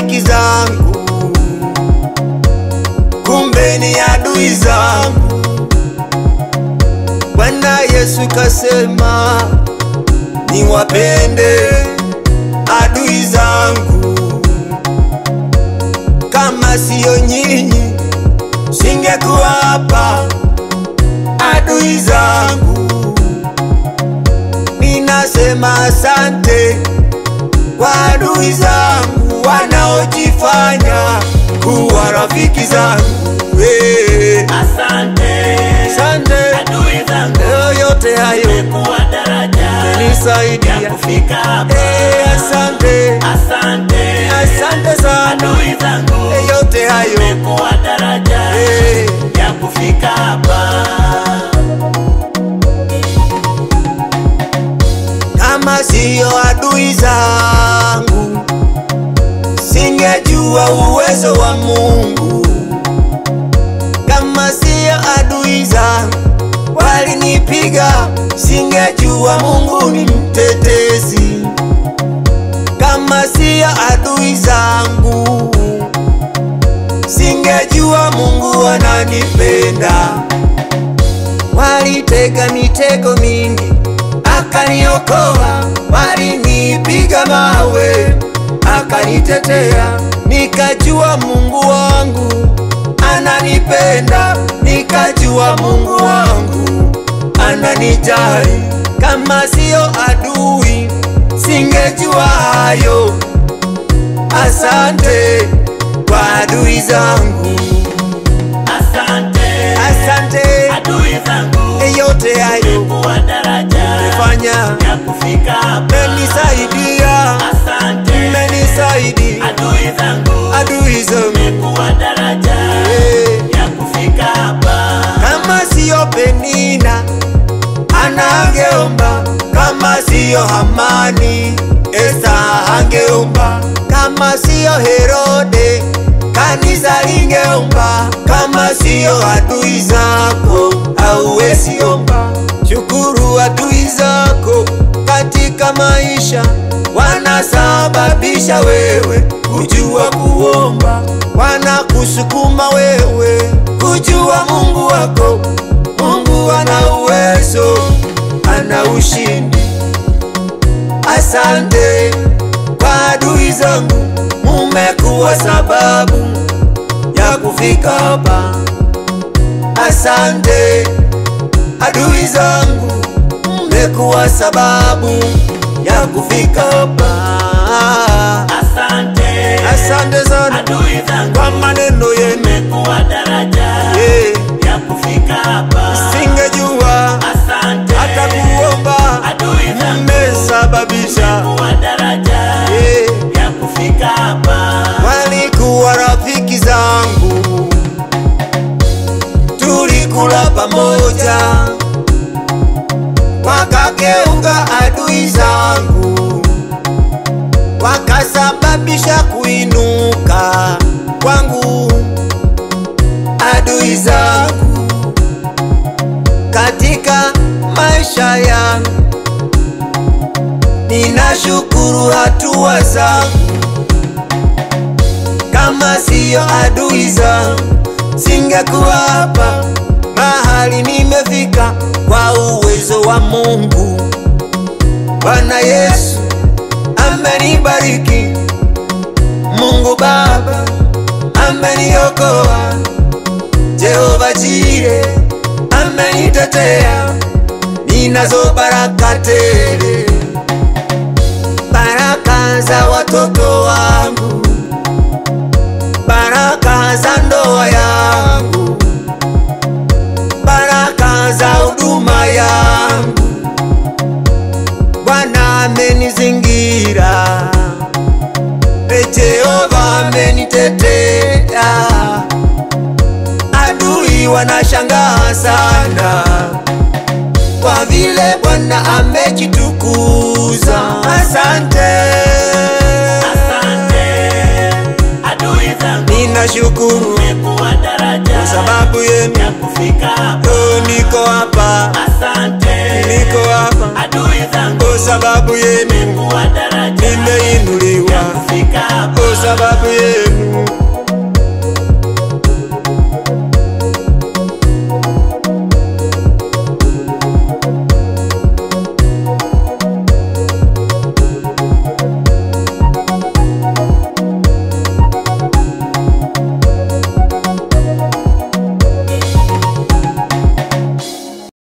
rafiki zangu, kumbe ni adui zangu. Bwana Yesu kasema niwapende adui zangu. Kama siyo nyinyi singekuwa hapa. Adui zangu, ninasema asante kwa adui zangu wanaojifanya kuwa rafiki zangu. Asante, asante adui zangu, yote hayo umekuwa daraja nisaidia kufika hapa. Asante, asante, asante sana adui zangu, yote hayo umekuwa daraja ya kufika hapa. Kama siyo adui zangu singejua uwezo wa Mungu. Kama siyo adui zangu walinipiga, singejua Mungu ni mtetezi. Kama siyo adui zangu singejua Mungu ananipenda. Walitega mitego mingi akaniokoa, walinipiga mawe akanitetea. Nikajua Mungu wangu ananipenda, nikajua Mungu wangu ananijali. Kama siyo adui singejua hayo. Asante kwa adui zangu, asante, asante adui zangu, yote hayo umekuwa daraja fanya ya kufika hapa. Menisaidia, asante, menisaidia adui zangu, adui zangu, umekuwa daraja ya kufika hapa. Kama siyo Penina anangeomba, kama siyo Hamani Esta angeomba, kama siyo Herode kanisa lingeomba. Kama siyo adui zako hauwezi omba. Shukuru adui zako katika maisha, wanasababisha wewe kujua kuomba, wanakusukuma wewe kujua Mungu wako. Mungu ana uwezo, ana ushindi. Asante kwa adui zangu, mumekuwa sababu ya kufika hapa. Asante adui zangu, mumekuwa sababu ya kufika hapa. Asante, asante sana adui zangu, kwa maneno yenu, umekuwa daraja ya kufika hapa. Singejua asante, hata kuomba, adui zangu, mmesababisha umekuwa daraja ya kufika hapa. Walikuwa rafiki zangu, tulikula pamoja, wakageuka adui zangu, wakasababisha kuinuka kwangu. Adui zangu katika maisha yangu, ninashukuru hatua zangu. Kama siyo adui zangu singekuwa hapa mahali nimefika, kwa uwezo wa Mungu. Bwana Yesu amenibariki, Mungu Baba ameniokoa, Jehova Jire amenitetea. Ninazo baraka tele, baraka za watoto wangu, baraka za ndoa yangu, baraka za huduma yangu. Bwana amenizingira, Jehova amenitetea. Adui wanashangaa sana kwa vile Bwana amejitukuza. Asante, asante, adui zangu, ninashukuru